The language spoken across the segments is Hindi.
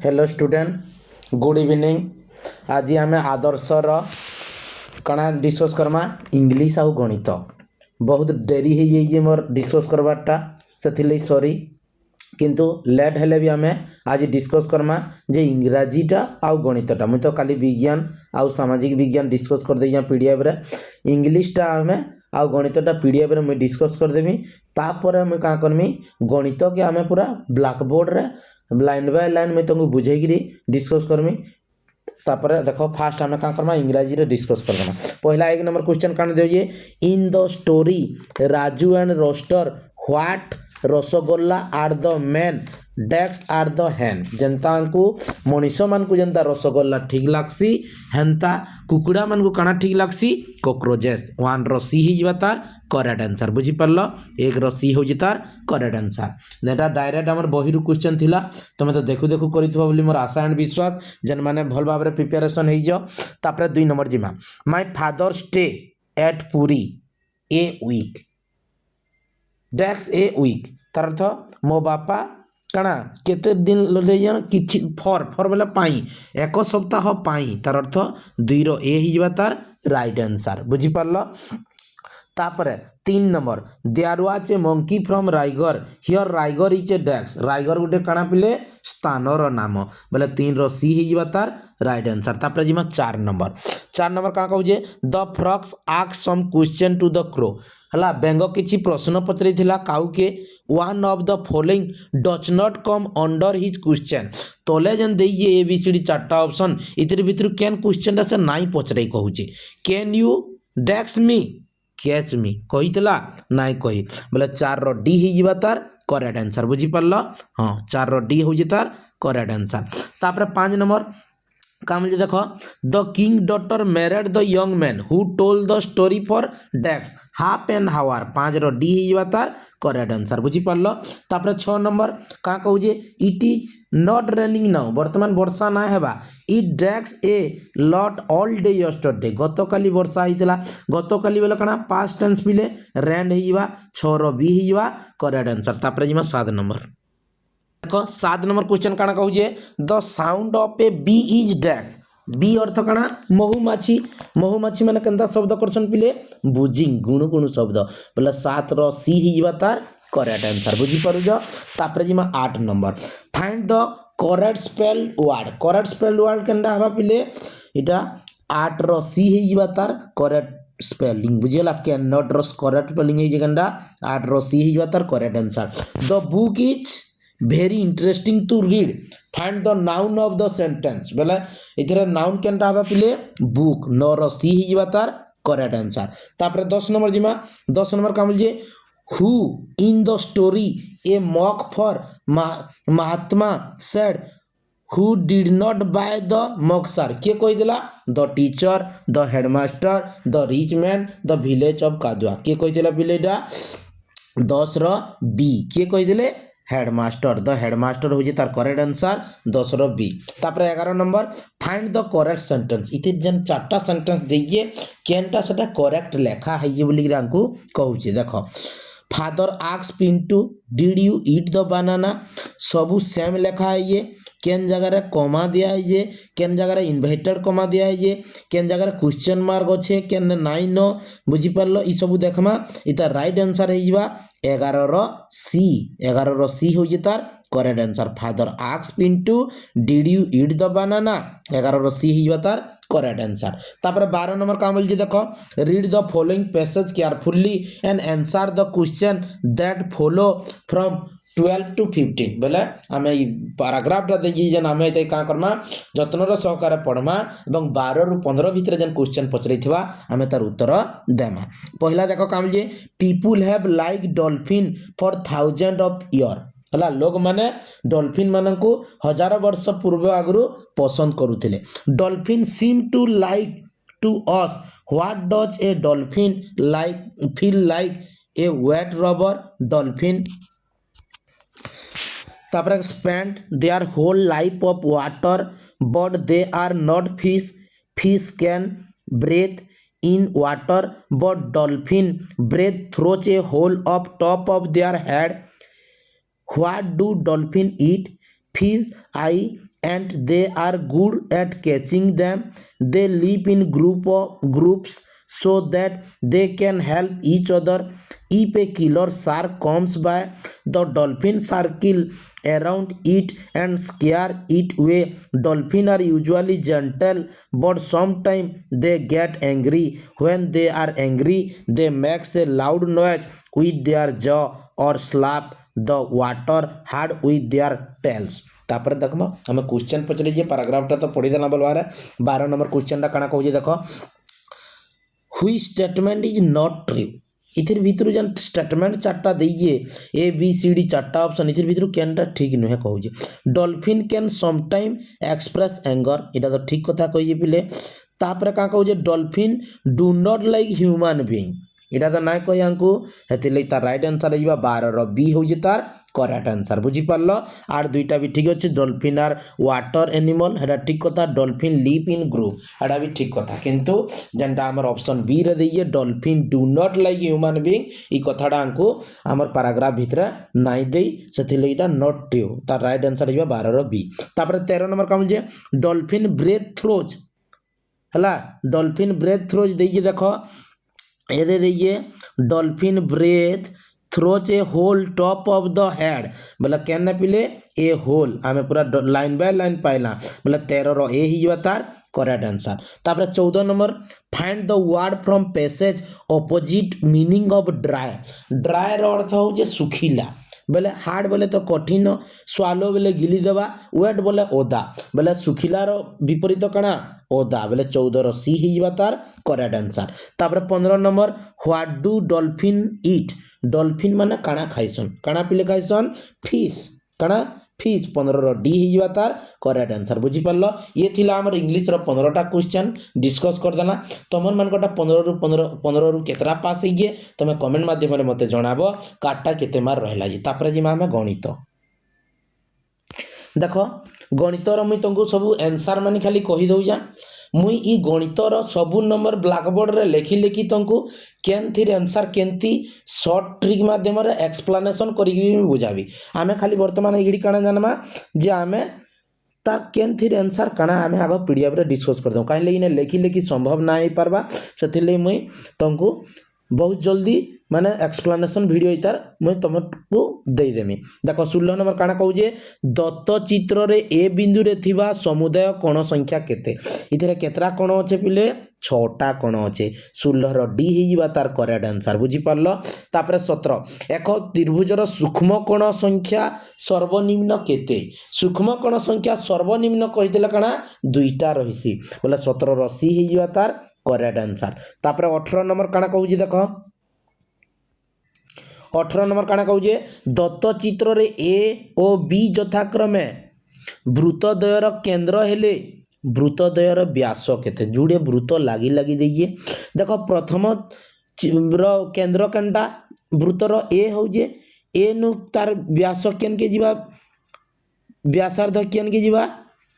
Hello student good evening. आज आम आदर्शर कणा डिस्कस करमा इंग्लिश आउ गणित। बहुत डेरी हो जाइए मोर डिस्कस करवाटा से सॉरी, किंतु लेट हेले भी आम आज डिस्कस करमा जे इंग्राजीटा आउ गणितटा। मुझे तो काली विज्ञान आउ सामाजिक विज्ञान डिस्कस कर दे पीडीएफ रे। इंग्लिशटा आम आउ गणितटा पीडीएफ रे मुझे डिस्कस करदेवी। तापर मुझे क्या करमी गणित के आम पूरा ब्लैक बोर्ड रे लाइन बाय लाइन मुझे तुमको बुझेगी डिस्कस करमी। तापर देखो फास्ट आम क्या करमा इंग्राजी रे डिस्कस करना। पहला एक number question can the in the story Raju and rooster what rasagola are the man decks are the hen. जनता को मनीष मान को जनता रसगोल्ला ठीक लगसी हेन्ता कुकुड़ा मान को काना ठीक लगसी कॉकरोचेस। वन रसी ही तार करेक्ट आंसर बुझी पारल। एक रसी हो तार करेक्ट आंसर। नेटा डायरेक्ट आमर बही क्वेश्चन थिला तुम तो देखु देखु करिथबो बोली मोर आशा एंड विश्वास जेन माने भल भाव रे प्रिपरेशन हो जाओ। तापर 2 नंबर जिमा my father stay at Puri a week decks a week. तार अर्थ मो बापा काना केते दिन ले किछि फर फर बोले पाई एक सप्ताह पाई। तार अर्थ 2 रो ए ही तार राइट आंसर बुझी पारल। तापर 3 number there was a monkey from Raigarh here Raigarh is a डेक्स। रायगढ़ गोटे काना पिले स्थानर नाम बोले 3 रो सी ही तार राइट आंसर। तापर जिमा 4 नंबर का कहूजे the frogs ask some question to the crow. हला बेंग किछि प्रश्न पचरी थिला काउ के one of the following does not come under his question. तले जन देइए एबीसीडी 4टा ऑप्शन इतिर भितर केन क्वेश्चन से नाई पचरे कहूचे कैन यू डेक्स मी कैच मी कहीला नाई कही बोले 4 रो डी ही तार करेक्ट आंसर बुझी पारल। हाँ 4 रो डी हो तार करेक्ट आंसर। तापर 5 नंबर का मिले देखो the king daughter married the young man who told the story for डेक्स half an hour. 5 row D ही तार करेक्ट आंसर बुझी पारल। तापर 6 नंबर का कहूजे it is not raining now वर्तमान वर्षा ना हेबा इट डेक्स a lot all day yesterday. गतकाली वर्षा होइतिला गतकाली बेले कना पास्ट टेंस पिले रेंड हिवा 6 रो बी हिवा करेक्ट आंसर। तापर जिमा 7 नंबर देखो 7 नंबर क्वेश्चन काना कहूजे the sound of a bee is डेक्स। बी अर्थ काना महुमाछी। महुमाछी माने केनता शब्द करछन पिले बुजिंग गुण गुण शब्द बोले 7 रो सी हिवा तार करेक्ट आंसर बुझी पारु जो। तापर जिमा 8 number find the correct spelled word. Correct spelled word केनता हबा पिले इटा 8 रो सी हिवा तार करेक्ट स्पेलिंग बुझिला कैन नॉट रो करेक्ट स्पेलिंग है जेकंडा 8 रो सी हिवा तार correct answer. The book is very interesting to read find the noun of the sentence बोले इथरे नाउन केनटा हबा पिले बुक 9 रो सी ही तार करेक्ट आंसर। तापर 10 नंबर जिमा 10 नंबर का मिलजे who in the story a mock for Mahatma said who did not buy the मॉक्सर। के कहि देला the teacher the headmaster the rich man the village of Kadua. के कहि देला पिलेटा 10 रो बी के कहि देले हेडमास्टर द हेडमास्टर हो तार करेक्ट आंसर 10 रो बी। तापर 11 number find the correct sentence इति जन 4टा सेंटेंस देइए केनटा सेटा करेक्ट लेखा है जे बोली रांकू कहूचे देखो father ask Pintu did you eat the banana. सबू सेम लेखा है ये केन जगह रे कमा दिया है ये केन जगह रे इन्वर्टेड कमा दिया है ये केन जगह रे क्वेश्चन मार्क अच्छे केन नाई नो बुझी पारलो ई सब देखमा इता राइट आंसर है जीवा 11 रो सी हो तार correct answer. Father ask Pintu did you eat the banana 11 रो सी ही तार करेक्ट आंसर। तापर 12 नंबर का बोल देखो read the following passage carefully and answer the question that follow from 12 to 15 बोले आम पैराग्राफटा देखिए जेन आम ये क्या करमा जत्नर सहकार पढ़मा और 12 ରୁ 15 भितर जेन क्वेश्चन पचरई आम तार उत्तर देमा। पहला देख काम जे people have like dolphin for 1000 of year. हला लोग माने डॉल्फिन मान को 1000 वर्ष पूर्व आगु पसंद करुले। Dolphin seem to like to us what does a dolphin like feel like a wet rubber dolphin. तापर spend their whole life of water but they are not fish. Fish can breathe in water but dolphin breathe through a hole of top of their head. What do dolphin eat? Fish I and they are good at catching them. They live in groups so that they can help each other. If a killer shark comes by, the dolphins circle around it and scare it away. Dolphins are usually gentle, but sometimes they get angry. When they are angry, they make a loud noise with their jaw or slap the water hard with their tails. तापर देखम आम क्वेश्चन पचले जे पैराग्राफटा तो पढ़ी देना बोलबार 12 नंबर क्वेश्चनटा काना कहूजे देख हुई स्टेटमेंट इज नॉट ट्रू इथिर भितर जन स्टेटमेंट चारटा देइए ए बी सी डी चारटा ऑप्शन इथिर भितर केनटा ठीक नुहे कहूजे dolphin can some time express anger इटा तो ठीक कथा कहिए पिले तापर का कहूजे dolphin do not like human being इटा तो ना कहि आंकु हेतिले तार राइट आंसर होइबा 12 रो बी होजे तार करेक्ट आंसर बुझी पारलो आर दुईटा भी ठीक अछि डॉल्फिन आर वाटर एनिमल हेडा ठीक कथा डॉल्फिन लिव इन ग्रुप हेडा भी ठीक कथा किंतु जेनटा हमर ऑप्शन बी रे देइए dolphin do not like human being ई कथाडा आंकु हमर पैराग्राफ भितरे नाइ देई सेथिले इटा नॉट ट्रू तार राइट आंसर होइबा 12 रो बी तापर 13 नंबर का जे डॉल्फिन ब्रेथ थ्रोज हला डॉल्फिन ब्रेथ थ्रोज देइए देखो ये दीजिए dolphin breathe through a whole top of the head बोला क्या पिले ए होल आम पूरा लाइन बाय लाइन पाइला बोला 13 रो ए ही तार करेक्ट आंसर तापर 14 number find the word from passage opposite meaning of dry dry रो अर्थ हो जे सुखिला बोले हार्ड बोले तो कठिन स्वालो बोले गिली देवा वेट बोले ओदा बोले सुखिला रो विपरीत कणा ओदा बोले 14 रो सी ही तार करेक्ट आंसर तापर 15 number what do dolphin eat dolphin माने काना खाइसन काना पिले खाइसन फिश काना फिश 15 रो डी ही तार करेक्ट आंसर बुझी पारलो ये थिला हमर इंग्लिश रो 15टा क्वेश्चन डिस्कस कर देना तमन मानकटा 15 रु केतरा पास हे गे तमे कमेंट माध्यम रे मते जणाबो काटा केते मार रहला जी तापर जी हम गणित देखो गणितर मुई तुमको सब आंसर माने खाली कहि दउ जा मुई ई गणितर सबु नंबर ब्लैक बोर्ड रे लेखि लेखि तुमको केन थी आंसर केनती शॉर्ट ट्रिक माध्यम रे एक्सप्लेनेशन करि बुझाबी आमे खाली वर्तमान इडी काना जानमा जे आमे तार केन थी आंसर काना आमे आगो पीडीएफ रे डिस्कस कर दउ काहे लेकिन लेखि लेखि संभव ना ही पारबा सेथिले मुई तुमको बहुत जल्दी माने एक्सप्लेनेशन वीडियो इतार मुई तुमको दे देमी देखो 16 नंबर काना कहू जे दत्त चित्र रे ए बिंदु रे थिबा समुदाय कोण संख्या केते इथरे केतरा कोण अछि पिले 6टा कोण अछि 16 रो डी ही जिबा तार करेक्ट आंसर बुझी पारलो तापर 17 एक त्रिभुजर सूक्ष्म कोण संख्या सर्वनिम्न केते सूक्ष्म कोण संख्या सर्वनिम्न कहिदेला काना दुईटा रहिसी बोले 17 रो सी ही जिबा तार करेक्ट आंसर तापर 18 नंबर काना कहू जे देखो 18 नंबर काना कहू जे दत्त चित्र रे ए ओ बी यथाक्रमे वृत्तद्वयर केंद्र हेले वृत्तद्वयर व्यास केते जुड़े वृत्त लागी लागी देइए देखो प्रथम रो केंद्र कंटा वृत्तर ए हो जे ए नु तार व्यास केन के जीवा व्यासार्ध केन के जीवा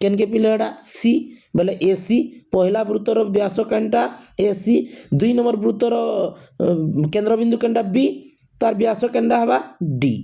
केन के पिलेडा सी बोले एसी पहला वृत्तर व्यास कंटा एसी 2 नंबर वृत्तर केंद्र बिंदु कंटा बी तार व्यास केंडा हवा डी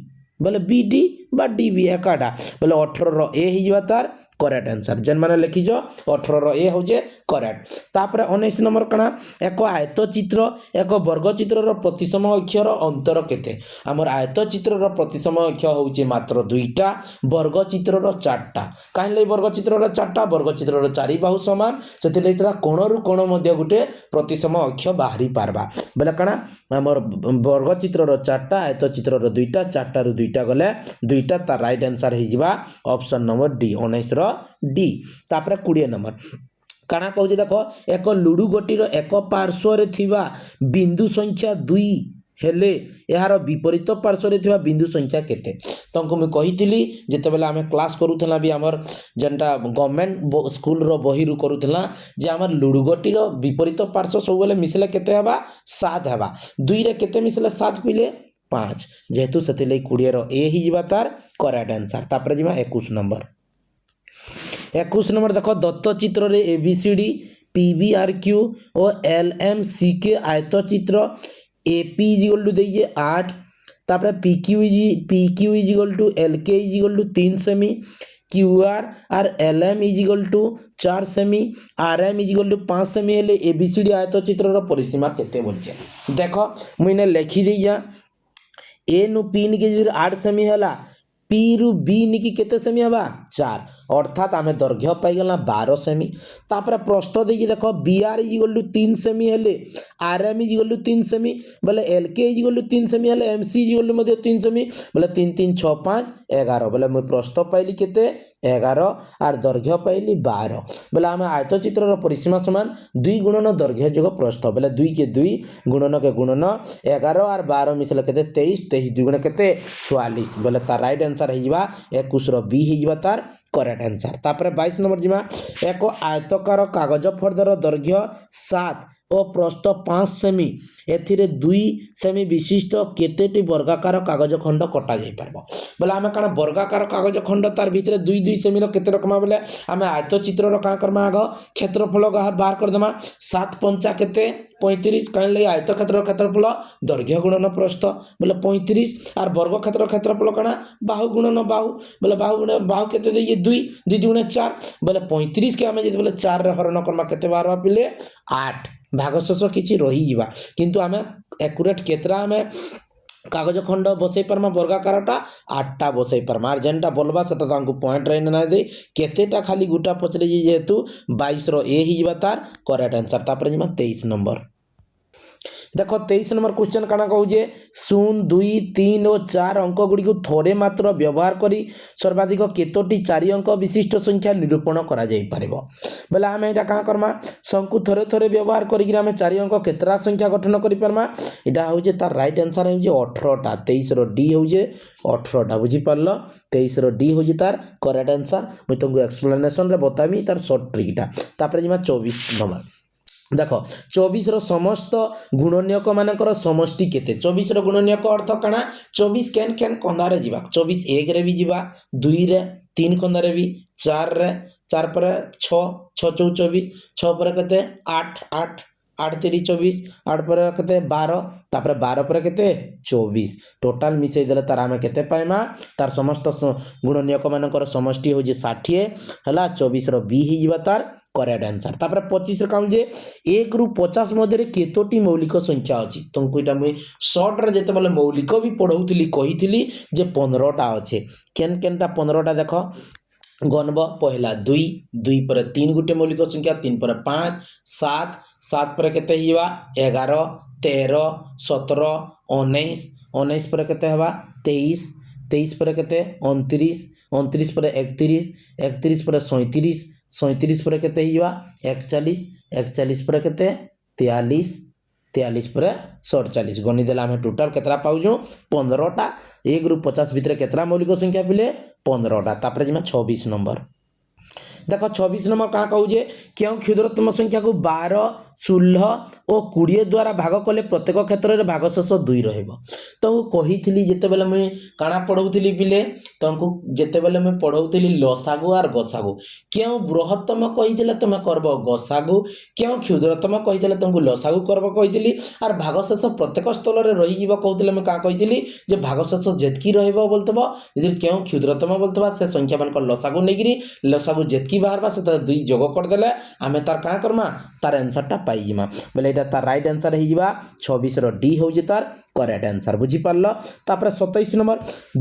बोले बी डी बा डी बी एकाडा बोले 18 रो ए ही जवा तार करेक्ट आंसर जेन माने लिखि जो 18 रो ए हो जे करेक्ट तापर 19 नंबर कना एक आयत चित्र एक वर्ग चित्र रो प्रतिसम अक्षर अंतर केते हमर आयत चित्र रो प्रतिसम अक्षर हो जे मात्र 2टा वर्ग चित्र रो 4टा काहे वर्ग चित्र रो 4टा वर्ग चित्र रो 4 बाहु समान सेते लेतरा कोण रु कोण मध्य गुटे प्रतिसम अक्षर बाहरी पारबा बोले कना हमर वर्ग चित्र रो 4टा आयत चित्र रो 2टा 4टा रु 2टा गले 2टा तार राइट आंसर हे जिबा option number D 19 rho D तापर 20 नंबर काना कहू देखो एक लुडु गोटीर एक पार्श्व रे थिबा बिंदु संख्या 2 हेले यार विपरीत पार्श्व रे थिबा बिंदु संख्या केते तुमको मैं कहितली जेते बेला हमें क्लास करूथला भी हमर जनता गवर्नमेंट स्कूल रो बही रु करूथला जे हमर लुडु गोटीर विपरीत पार्श्व सब बेले मिसले केते हबा 7 हबा 2 रे केते मिसले 7 पिले 5 जेहेतु सेते 20 रो ए ही जिबा तार करेक्ट आंसर तापर जिबा 21 नंबर 21 नंबर देखो दत्त चित्र रे एबीसीडी पीबीआरक्यू और एलएमसीके आयत चित्र एपी इक्वल टू देइए 8 तापर PQ equal to LK equal to 3 सेमी QR आर LM इज इक्वल टू 4 सेमी RM इज इक्वल टू 5 सेमी हेले ABCD आयतचित्रर परिसीमा केते बोलछे देखो मुइने लिखि दिया A नु P निके 8 सेमी होला P रु B निकी केते सेमी हवा 4 अर्थात आमे दैर्घ्य पाई गला 12 सेमी तापर प्रश्न देखि देखो BR इज इक्वल टू 3 सेमी हेले RM इज इक्वल टू 3 सेमी बोले LK इज इक्वल टू 3 सेमी हेले MC इज इक्वल टू मध्ये 3 सेमी बोले 3 3 6 5 11 बोले मैं प्रश्न पाइली केते 11 आर दैर्घ्य पाइली 12 बोले आमे आयतचित्रर परिसीमा समान 2 गुणन दैर्घ्य जोग प्रश्न बोले 2 के 2 गुणन के गुणन 11 आर 12 मिसले केते 23 23 2 गुण केते 44 बोले तार राइट आंसर हेजिबा 21 रो बी हेजिबा तार करेक्ट आंसर तापर 22 नंबर जिमा एक आयताकार कागज फर्दर दैर्घ्य 7 ओ प्रस्थ 5 सेमी एथिरे 2 सेमी विशिष्ट केतेटी वर्गाकार कागज खंड कटा जाई परबो बोले आमे काना वर्गाकार कागज खंड तार भितरे 2 2 सेमी रो केते रकमा बोले आमे आयत चित्र रो का करमा आग क्षेत्रफल बाहर कर देमा 7 5 केते 35 कान ले आयत क्षेत्रफल दैर्घ्य गुणन प्रस्थ बोले 35 आर वर्ग क्षेत्रफल काना बाहु गुणन बाहु बोले बाहु केते दे 2 2 गुणे 4 बोले 35 के आमे जे बोले 4 रे हरण करमा केते बारवा पिले 8 भागशेष किछि रही जिबा किंतु आमे एक्यूरेट केतरा आमे कागज खंड बसई परमा वर्गाकारटा 8टा बसई परमा आर जेनटा बोलबा सेटा तांको पॉइंट रे ना दे केतेटा खाली गुटा पचरे जेहेतु 22 रो ए हिजबा तार करेक्ट आंसर तापर जिमा 23 नंबर देखो 23 नंबर क्वेश्चन काना कहूजे 0 2 3 और 4 अंक गुडी को थोड़े मात्र व्यवहार करी सर्वाधिक केतोटी 4 अंक विशिष्ट संख्या निरूपण करा जाई परबो बोले आमे एटा का करमा संकु थोड़े थोड़े व्यवहार करी कि आमे 4 अंक केतरा संख्या गठन करि परमा एटा होजे तार राइट आंसर होजे 18टा 23 रो डी होजे 18टा बुझी परलो 23 रो डी होजे तार करेक्ट आंसर मैं तुमको एक्सप्लेनेशन रे बतामी तार शॉर्ट ट्रिकटा तापर जिमा 24 नंबर देखो 24 रो समस्त गुणनीयक मानकर समष्टि केते 24 रो गुणनीयक अर्थ काना 24 कैन कैन कंदा रे जीवा 24 1 रे भी जीवा 2 रे 3 कंदा रे भी 4 रे 4 पर 6 6 24 6 पर केते 8 8 8 3 24 8 पर केते 12 तापर 12 पर केते 24 टोटल मिसई देले तार आमे केते पाइमा तार समस्त गुणनीयक मानकर समष्टि हो जे 60 हला 24 रो बी ही जीवा तार करेक्ट आंसर तापर 25 रे काउल जे 1 रु 50 मध्ये केतोटी मौलिक संख्या अछि तुमको इटा मैं शॉर्ट रे जेते बोले मौलिक भी पढौतिली कहितिली जे 15टा अछि केन केनटा 15टा देखो गणब पहला 2 2 पर 3 गुटे मौलिक संख्या 3 पर 5 7 7 पर केते हिवा 11 13 17 19 19 पर केते हवा 23 23 पर केते 29 29 पर 31 31 पर 37 37 पर केते हिवा 41 41 पर केते 43 43 पर 47 गणि देला हम टोटल केतरा पाउजो 15टा 1 रु 50 भितर केतरा मौलिक संख्या पिले 15टा तापर जिमा 26 नंबर देखो 26 नंबर का कहू जे क्यों क्षुद्रतम संख्या को 12 16 और 20 द्वारा भाग कले प्रत्येक क्षेत्र में भागशेष 2 रहइबो तो कहिथिली जेते बेले मैं काना पढौथिली बिले तुमको जेते बेले मैं पढौथिली लसागु और गसागु क्यों बृहत्तम कहिदिले तमे करबो गसागु क्यों क्षुद्रतम कहिदिले तुमको लसागु करबो कहिथिली और भागशेष प्रत्येक स्थल रे रहि जीवो कहथिले मैं का कहिथिली जे भागशेष जेतकी रहइबो बोलतबो यदि क्यों क्षुद्रतम बोलतबा से संख्या मान को लसागु नेगिरी लसागु जेतकी बाहरबा से 2 जोग कर देले आमे तार का करमा तार आंसर टा पाई जिमा बोले एटा तार राइट आंसर हे जिबा 26 रो डी हो जे तार करेक्ट आंसर बुझी पारलो तापर 27 नंबर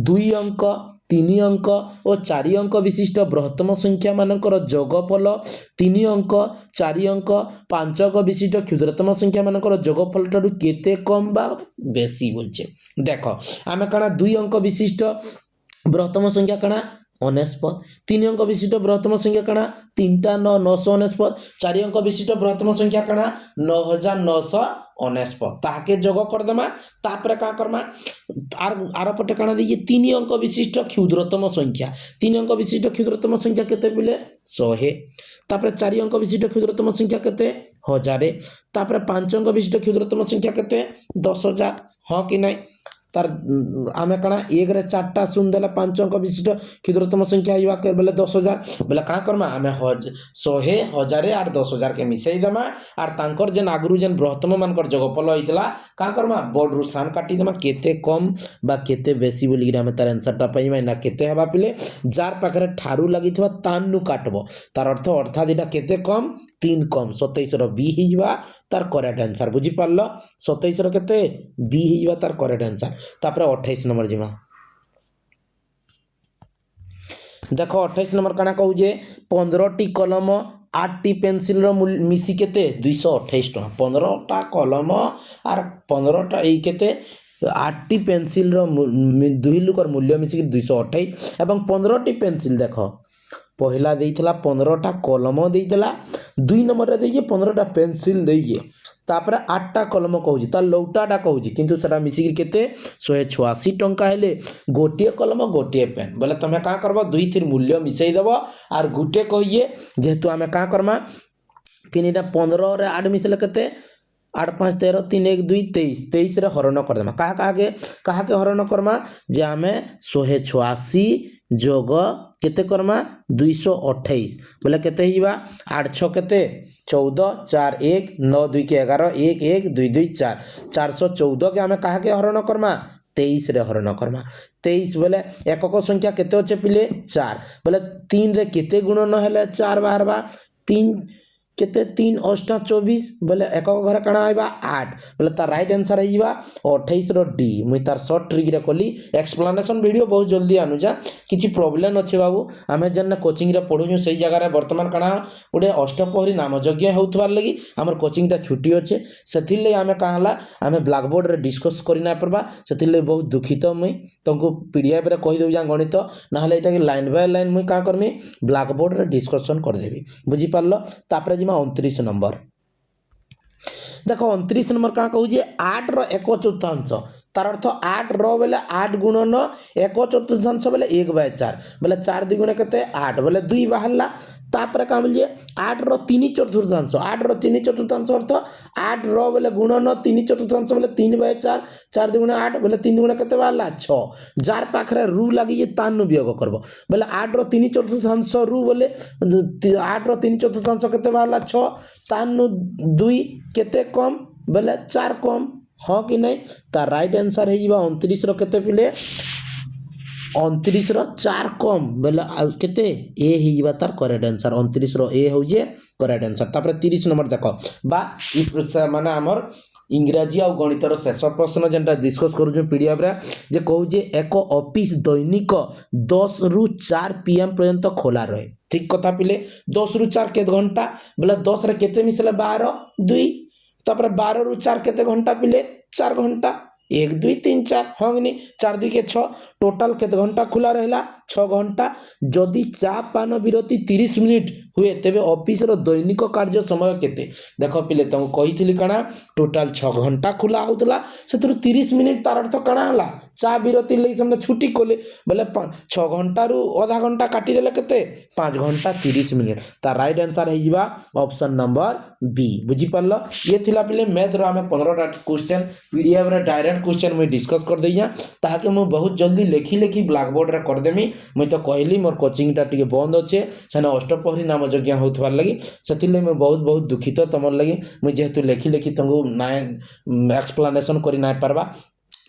2 अंक 3 अंक और 4 अंक विशिष्ट बृहत्तम संख्या मानकर जोगफल 3 अंक 4 अंक 5 अंक विशिष्ट क्षुद्रतम संख्या मानकर जोगफल टाडू केते कम बा बेसी बोलछे देखो आमे काना 2 अंक विशिष्ट बृहत्तम संख्या काना 49 3 अंक विशिष्ट बृहत्तम संख्या काना 3 टा 9 949 4 अंक विशिष्ट बृहत्तम संख्या काना 9949 ताके जोग कर देमा तापर का करमा आर पटे काना दी 3 अंक विशिष्ट क्षुद्रतम संख्या 3 अंक विशिष्ट क्षुद्रतम संख्या केते बिले 100 तापर 4 अंक विशिष्ट क्षुद्रतम संख्या केते 1000 तापर 5 अंक विशिष्ट क्षुद्रतम संख्या केते 10000 हां कि नहीं तार आम कणा एक रे 4टा शून्य देला 5 अंक विशिष्ट क्षुद्रतम संख्या आइबा के बेले 10,000 बेले का करमा आम 100 1000 आर 10,000 के मिसई देमा आर तांकर जेन आगुरु जेन बृहत्तम मानकर जोगफल होइतला का करमा बड़ रु सान काटी देमा केते कम बा केते बेसी बोली आम तार आंसर टा पाइबा ना केते हेबा पिले जार पाखरे ठारू लागिथवा तान्नु काटबो तार अर्थ अर्थात इटा केते कम 3 कम 27 रो बी हिजवा तार करेक्ट आंसर बुझी पारलो 27 रो केते बी हिजवा तार करेक्ट आंसर तापर 28 नंबर जिमा देखो 28 नंबर काना कहू जे 15 टी कलम 8 टी पेंसिल रो मिसी केते 228 टका 15 टा कलम आर 15 टा ए केते 8 टी पेंसिल रो दुई लुकर मूल्य मिसी 228 एवं 15 टी पेंसिल देखो पहला देइथला 15 टा कलम देइथला 2 नंबर रे देइए 15 टा पेंसिल देइए तापर 8 टा कलम कहूजी ता लौटाटा कहूजी किंतु सेटा मिसी केते 186 टंका हेले गोटिए कलम गोटिए पेन बोले तमे का करबो दुई थिर मूल्य मिसई देबो आर गुटे कहिए जेहेतु आमे का करमा फिनिटा 15 रे 8 मिसले केते 8 5 13 3 1 2 23 23 रे हरण कर देमा कहा के हरण करमा जे आमे 186 जोग केते करमा 228 बोले केते हिबा 8 6 केते 14 4 1 9 2 के 11 1 1 2 2 4 414 के आमे कहा के हरण करमा 23 रे हरण करमा 23 बोले एकक संख्या केते होचे पिले 4 बोले 3 रे केते गुणन हेले 4 बाहर बा 3 केते 3 8 24 बोले एकक घर काना आइबा 8 बोले तार राइट आंसर आइबा 28 रो डी मुई तार शॉर्ट ट्रिक रे कोली एक्सप्लेनेशन वीडियो बहुत जल्दी आनुजा किछि प्रॉब्लम अछि बाबू आमे जन कोचिंग रे पढुछु सेही जगह रे वर्तमान काना ओडे अष्टपहरी नाम यज्ञ होउथबार लगी हमर कोचिंग टा छुट्टी अछि सेथिल ले आमे काहला आमे ब्लैक बोर्ड रे डिस्कस करि ना परबा सेथिल ले बहुत दुखित मुई तुमको पीडीएफ रे कहि देउ जा गणित ना हले एटा के लाइन बाय लाइन मुई का करमी ब्लैक बोर्ड रे डिस्कशन कर देबी बुझी पारलो तापर 29 नंबर देखो 29 नंबर का कहू जे 8 रो 1/4 तार अर्थ 8 रो बेले 8 गुणन 1/4 बेले 1/4 बेले 4 द्विगुण केते 8 बेले 2 बाहरला तापर का बोलिए 8 रो 3/4 8 रो 3/4 अर्थ 8 रो बेले गुणन 3/4 बेले 3/4 4 द्विगुण 8 बेले 3 द्विगुण केते बाहरला 6 जार पाखरे रु लागि ये तानु वियोग करबो बेले 8 रो 3/4 रु बोले 8 रो 3/4 केते बाहरला 6 तानु 2 केते कम बेले 4 कम हाँ कि नहीं तार राइट आंसर है 29 रो केते पिले 29 रो 4 कम बेले केते ए हिबा तार करेक्ट आंसर 29 रो ए हो जे करेक्ट आंसर तापर 30 नंबर देखो बा माने हमर इंग्रजी और गणित रो शेष प्रश्न जेंटा डिस्कस करू पीडीएफ रे जे कहू जे एक ऑफिस दैनिक 10 रु 4 पीएम पर्यंत खोला रहे ठीक कथा पिले 10 रु 4 के घंटा बेले 10 रे केते मिसले 12 2 तापर 12 रु 4 केते घंटा पिले 4 घंटा 1 2 3 4 हंगनी 4 2 के 6 टोटल केते घंटा खुला रहला 6 घंटा जदि चा पान विरति 30 मिनिट हुए तेबे ऑफिस रो दैनिक कार्य समय केते देखो पिले तुम कहिथिली कणा टोटल 6 घंटा खुला होतला सेतरु 30 मिनिट तार अर्थ कणा हला चा विरति लई हमने छुट्टी कोले बोले 6 घंटा रु आधा घंटा काटी देले केते 5 घंटा 30 मिनिट तार राइट आंसर है जिबा ऑप्शन नंबर बी बुझी पारलो ये थिला पिले मैथ रो हमें 15 टा क्वेश्चन पीडीएफ रे डायरेक्ट क्वेश्चन मैं डिस्कस कर दैया ताकि मैं बहुत जल्दी लेखी ब्लैक बोर्ड रे कर देमी मैं तो कहली मोर कोचिंग टा टिके बंद अच्छे सेना अष्टपहरी नाम यज्ञ होथबार लगी सेतिले मैं बहुत दुखित तमर लगी मैं जेहेतु लेखी तुमको ना एक्सप्लेनेशन करि ना पारबा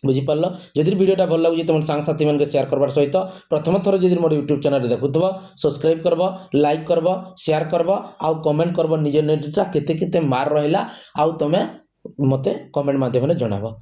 बुझी पारलो जदि वीडियोटा भल लागुची तुम सांग साथी मन के शेयर करबार सहित प्रथम थर जदि मोर यूट्यूब चैनल देखुथबो सब्सक्राइब करबो लाइक करबो शेयर करबो आ कमेंट करबो निजे नेटा केते केते मार रहला आ तमे मते कमेंट माध्यम रे जणाबो।